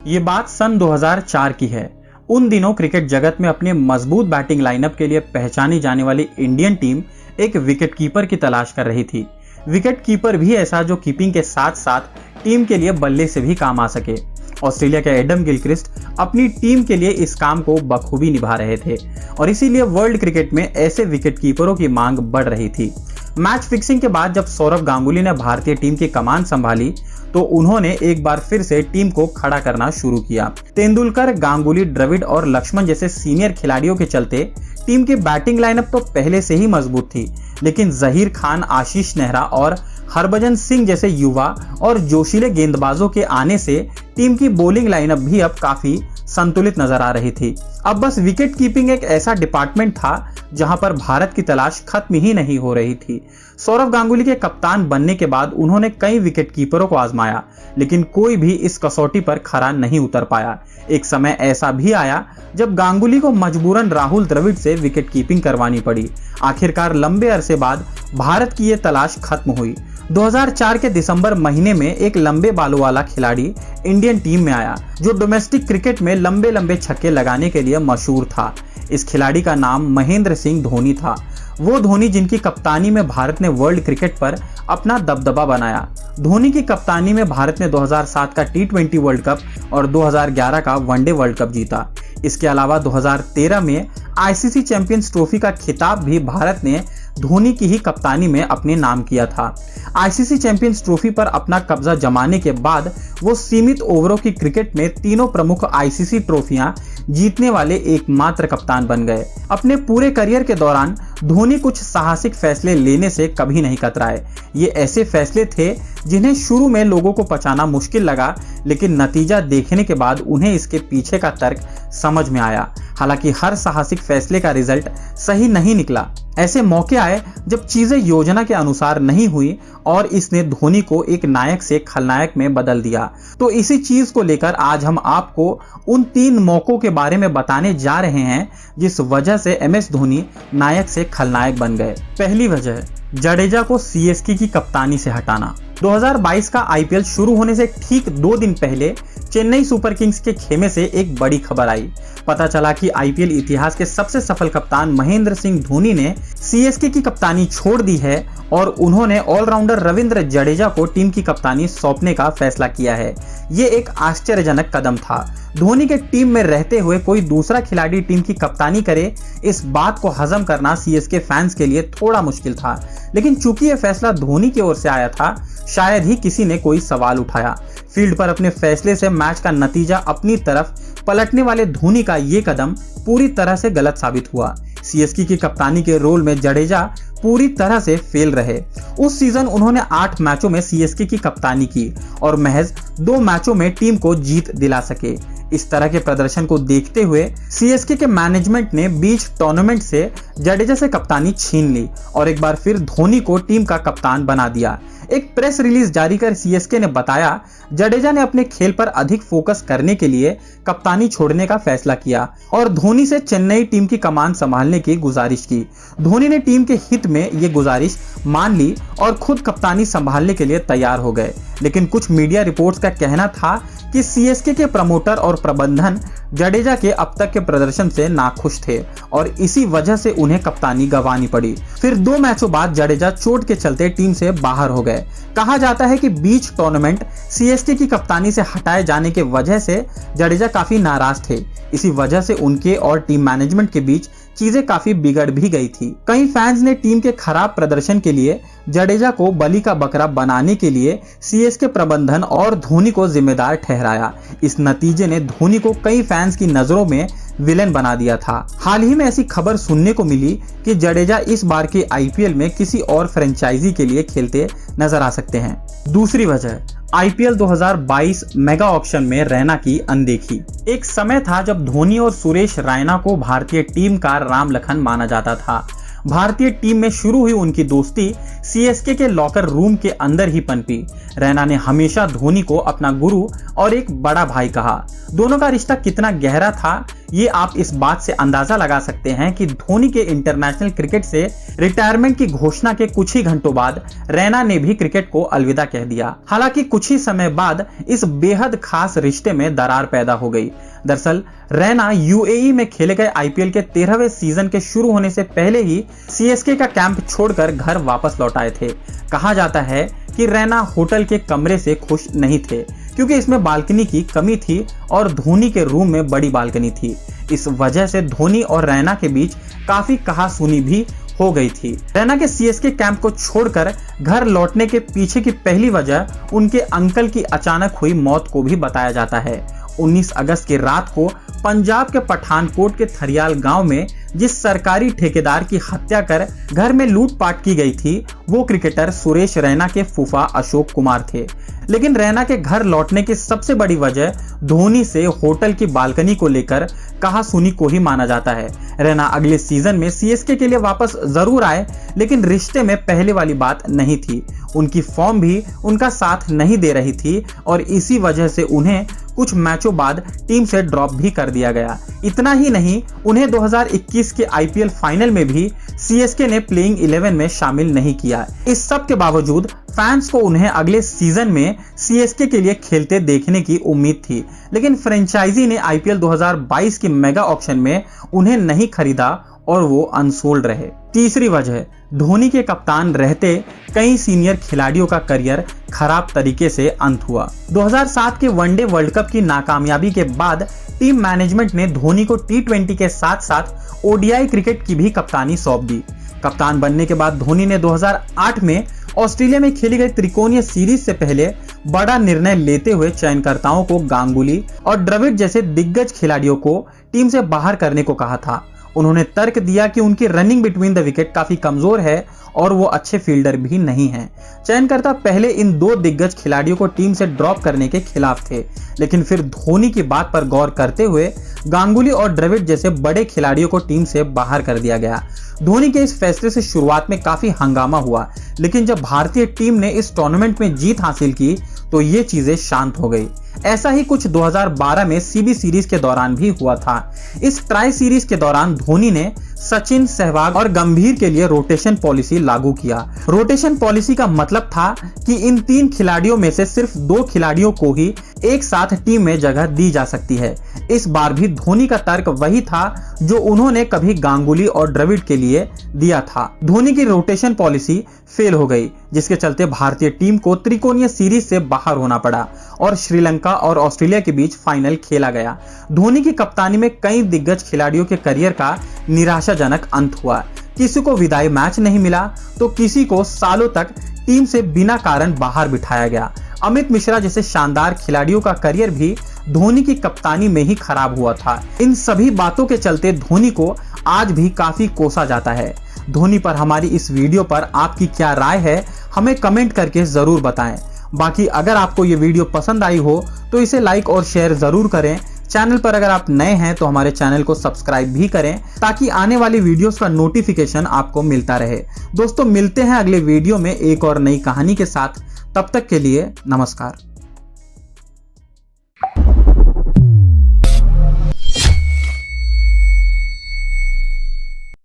ये बात सन 2004 की है। उन दिनों क्रिकेट जगत में अपने मजबूत बैटिंग लाइनअप के लिए पहचानी जाने वाली इंडियन टीम एक विकेट कीपर की तलाश कर रही थी। विकेट कीपर भी ऐसा जो कीपिंग के साथ साथ टीम के लिए बल्ले से भी काम आ सके। ऑस्ट्रेलिया के एडम गिलक्रिस्ट अपनी टीम के लिए इस काम को बखूबी निभा रहे थे और इसीलिए वर्ल्ड क्रिकेट में ऐसे विकेट कीपरों की मांग बढ़ रही थी। मैच फिक्सिंग के बाद जब सौरव गांगुली ने भारतीय टीम की कमान संभाली तो उन्होंने एक बार फिर से टीम को खड़ा करना शुरू किया। तेंदुलकर, गांगुली, द्रविड़ और लक्ष्मण जैसे सीनियर खिलाड़ियों के चलते टीम की बैटिंग लाइनअप तो पहले से ही मजबूत थी, लेकिन जहीर खान, आशीष नेहरा और हरभजन सिंह जैसे युवा और जोशीले गेंदबाजों के आने से टीम की बॉलिंग लाइनअप भी अब काफी संतुलित नजर आ रही थी। अब बस विकेट कीपिंग एक ऐसा डिपार्टमेंट था जहां पर भारत की तलाश खत्म ही नहीं हो रही थी। सौरव गांगुली के कप्तान बनने के बाद उन्होंने कई विकेट कीपरों को आजमाया, लेकिन कोई भी इस कसौटी पर खरा नहीं उतर पाया। एक समय ऐसा भी आया जब गांगुली को मजबूरन राहुल द्रविड़ से विकेट कीपिंग करवानी पड़ी। आखिरकार लंबे अरसे बाद भारत की ये तलाश खत्म हुई। 2004 के दिसंबर महीने में एक लंबे बालों वाला खिलाड़ी इंडियन टीम में आया जो डोमेस्टिक क्रिकेट में लंबे लंबे छक्के लगाने के लिए मशहूर था। इस खिलाड़ी का नाम महेंद्र सिंह धोनी था। वो धोनी जिनकी कप्तानी में भारत ने वर्ल्ड क्रिकेट पर अपना दबदबा बनाया। धोनी की कप्तानी में भारत ने 2007 का T20 वर्ल्ड कप और 2011 का वनडे वर्ल्ड कप जीता। इसके अलावा 2013 में आईसीसी चैंपियंस ट्रॉफी का खिताब भी भारत ने धोनी की ही कप्तानी में अपने नाम किया था। आईसीसी चैंपियंस ट्रॉफी पर अपना कब्जा जमाने के बाद वो सीमित ओवरों की क्रिकेट में तीनों प्रमुख आईसीसी ट्रॉफियां जीतने वाले एकमात्र कप्तान बन गए। अपने पूरे करियर के दौरान धोनी कुछ साहसिक फैसले लेने से कभी नहीं कतराए। ये ऐसे फैसले थे जिन्हें शुरू में लोगों को पचाना मुश्किल लगा, लेकिन नतीजा देखने के बाद उन्हें इसके पीछे का तर्क समझ में आया। हालांकि हर साहसिक फैसले का रिजल्ट सही नहीं निकला। ऐसे मौके आए जब चीजें योजना के अनुसार नहीं हुई और इसने धोनी को एक नायक से खलनायक में बदल दिया। तो इसी चीज को लेकर आज हम आपको उन 3 मौकों के बारे में बताने जा रहे हैं जिस वजह से एमएस धोनी नायक से खलनायक बन गए। पहली वजह, जडेजा को सीएसके की कप्तानी से हटाना। 2022 का आईपीएल शुरू होने से ठीक 2 दिन पहले चेन्नई सुपर किंग्स के खेमे से एक बड़ी खबर आई। पता चला कि आईपीएल इतिहास के सबसे सफल कप्तान महेंद्र सिंह धोनी ने सीएसके की कप्तानी छोड़ दी है और उन्होंने ऑलराउंडर रविंद्र जडेजा को टीम की कप्तानी सौंपने का फैसला किया है। ये एक आश्चर्यजनक कदम था। धोनी के टीम में रहते हुए कोई दूसरा खिलाड़ी टीम की कप्तानी करे, इस बात को हजम करना सीएसके फैंस के लिए थोड़ा मुश्किल था, लेकिन चूंकि यह फैसला धोनी की ओर से आया था, शायद ही किसी ने कोई सवाल उठाया। फील्ड पर अपने फैसले से मैच का नतीजा अपनी तरफ पलटने वाले धोनी का ये कदम पूरी तरह से गलत साबित हुआ। सीएसके की कप्तानी के रोल में जडेजा पूरी तरह से फेल रहे। उस सीजन उन्होंने 8 मैचों में सीएसके की कप्तानी की और महज 2 मैचों में टीम को जीत दिला सके। इस तरह के प्रदर्शन को देखते हुए सीएसके के मैनेजमेंट ने बीच टूर्नामेंट से जडेजा से कप्तानी छीन ली और एक बार फिर धोनी को टीम का कप्तान बना दिया। एक प्रेस रिलीज जारी कर सीएसके ने बताया, जडेजा ने अपने खेल पर अधिक फोकस करने के लिए कप्तानी छोड़ने का फैसला किया और धोनी से चेन्नई टीम की कमान संभालने की गुजारिश की। धोनी ने टीम के हित में ये गुजारिश मान ली और खुद कप्तानी संभालने के लिए तैयार हो गए। लेकिन कुछ मीडिया रिपोर्ट्स का कहना था कि सीएसके के प्रमोटर और प्रबंधन जडेजा के अब तक के प्रदर्शन से नाखुश थे और इसी वजह से उन्हें कप्तानी गंवानी पड़ी। फिर 2 मैचों बाद जडेजा चोट के चलते टीम से बाहर हो गए। कहा जाता है कि बीच टूर्नामेंट सीएसके की कप्तानी से हटाए जाने के वजह से जडेजा काफी नाराज थे। इसी वजह से उनके और टीम मैनेजमेंट के बीच चीजें काफी बिगड़ भी गई थी। कई फैंस ने टीम के खराब प्रदर्शन के लिए जडेजा को बलि का बकरा बनाने के लिए सीएसके प्रबंधन और धोनी को जिम्मेदार ठहराया। इस नतीजे ने धोनी को कई फैंस की नजरों में विलेन बना दिया था। हाल ही में ऐसी खबर सुनने को मिली कि जडेजा इस बार के आईपीएल में किसी और फ्रेंचाइजी के लिए खेलते नजर आ सकते हैं। दूसरी वजह, आईपीएल 2022 मेगा ऑक्शन में रैना की अनदेखी। एक समय था जब धोनी और सुरेश रैना को भारतीय टीम का राम लखन माना जाता था। भारतीय टीम में शुरू हुई उनकी दोस्ती सीएसके के लॉकर रूम के अंदर ही पनपी, रैना ने हमेशा धोनी को अपना गुरु और एक बड़ा भाई कहा। दोनों का रिश्ता कितना गहरा था ये आप इस बात से अंदाजा लगा सकते हैं कि धोनी के इंटरनेशनल क्रिकेट से रिटायरमेंट की घोषणा के कुछ ही घंटों बाद रैना ने भी क्रिकेट को अलविदा कह दिया। हालांकि कुछ ही समय बाद इस बेहद खास रिश्ते में दरार पैदा हो गई। दरअसल रैना यूएई में खेले गए आईपीएल के 13वें सीजन के शुरू होने से पहले ही सीएसके का कैंप छोड़कर घर वापस लौट आए थे। कहा जाता है कि रैना होटल के कमरे से खुश नहीं थे क्योंकि इसमें बालकनी की कमी थी और धोनी के रूम में बड़ी बालकनी थी। इस वजह से धोनी और रैना के बीच काफी कहासुनी भी हो गई थी। रैना के सीएसके कैंप को छोड़कर घर लौटने के पीछे की पहली वजह उनके अंकल की अचानक हुई मौत को भी बताया जाता है। 19 अगस्त की रात को पंजाब के पठानकोट के थरियाल गांव में जिस सरकारी ठेकेदार की हत्या कर घर में लूटपाट की गई थी वो क्रिकेटर सुरेश रैना के फूफा अशोक कुमार थे। लेकिन रैना के घर लौटने की सबसे बड़ी वजह धोनी से होटल की बालकनी को लेकर कहासुनी को ही माना जाता है। रैना अगले सीजन में सीएसके के लिए वापस जरूर आए लेकिन रिश्ते में पहले वाली बात नहीं थी। उनकी फॉर्म भी उनका साथ नहीं दे रही थी और इसी वजह से उन्हें कुछ मैचों बाद टीम से ड्रॉप भी कर दिया गया। इतना ही नहीं, उन्हें 2021 के आईपीएल फाइनल में भी सीएसके ने प्लेइंग 11 में शामिल नहीं किया। इस सब के बावजूद फैंस को उन्हें अगले सीजन में सीएसके के लिए खेलते देखने की उम्मीद थी, लेकिन फ्रेंचाइजी ने आईपीएल 2022 की मेगा ऑक्शन में उन्हें नहीं खरीदा और वो अनसोल्ड रहे। तीसरी वजह, धोनी के कप्तान रहते कई सीनियर खिलाड़ियों का करियर खराब तरीके से अंत हुआ। 2007 के वनडे वर्ल्ड कप की नाकामयाबी के बाद टीम मैनेजमेंट ने धोनी को टी20 के साथ साथ ओडीआई क्रिकेट की भी कप्तानी सौंप दी। कप्तान बनने के बाद धोनी ने 2008 में ऑस्ट्रेलिया में खेली गई त्रिकोणीय सीरीज से पहले बड़ा निर्णय लेते हुए चयनकर्ताओं को गांगुली और द्रविड़ जैसे दिग्गज खिलाड़ियों को टीम से बाहर करने को कहा था। उन्होंने तर्क दिया कि उनकी रनिंग बिटवीन द विकेट काफी कमजोर है और वो अच्छे फील्डर भी नहीं हैं। चयनकर्ता पहले इन दो दिग्गज खिलाड़ियों को टीम से ड्रॉप करने के खिलाफ थे, लेकिन फिर धोनी की बात पर गौर करते हुए गांगुली और द्रविड़ जैसे बड़े खिलाड़ियों को टीम से बाहर कर दिया गया। धोनी के इस फैसले से शुरुआत में काफी हंगामा हुआ, लेकिन जब भारतीय टीम ने इस टूर्नामेंट में जीत हासिल की तो ये चीजें शांत हो गई। ऐसा ही कुछ 2012 में सीबी सीरीज के दौरान भी हुआ था। इस ट्राई सीरीज के दौरान धोनी ने सचिन, सहवाग और गंभीर के लिए रोटेशन पॉलिसी लागू किया। रोटेशन पॉलिसी का मतलब था कि इन तीन खिलाड़ियों में से सिर्फ 2 खिलाड़ियों को ही एक साथ टीम में जगह दी जा सकती है। इस बार भी धोनी का तर्क वही था जो उन्होंने कभी गांगुली और द्रविड़ के लिए दिया था। धोनी की रोटेशन पॉलिसी फेल हो गई, जिसके चलते भारतीय टीम को त्रिकोणीय सीरीज से बाहर होना पड़ा और श्रीलंका और ऑस्ट्रेलिया के बीच फाइनल खेला गया। धोनी की कप्तानी में कई दिग्गज खिलाड़ियों के करियर का निराशाजनक अंत हुआ। किसी को विदाई मैच नहीं मिला तो किसी को सालों तक टीम से बिना कारण बाहर बिठाया गया। अमित मिश्रा जैसे शानदार खिलाड़ियों का करियर भी धोनी की कप्तानी में ही खराब हुआ था। इन सभी बातों के चलते धोनी को आज भी काफी कोसा जाता है। धोनी पर हमारी इस वीडियो पर आपकी क्या राय है, हमें कमेंट करके जरूर बताएं। बाकी अगर आपको ये वीडियो पसंद आई हो तो इसे लाइक और शेयर जरूर करें। चैनल पर अगर आप नए हैं तो हमारे चैनल को सब्सक्राइब भी करें ताकि आने वाली वीडियोस का नोटिफिकेशन आपको मिलता रहे। दोस्तों, मिलते हैं अगले वीडियो में एक और नई कहानी के साथ। तब तक के लिए नमस्कार।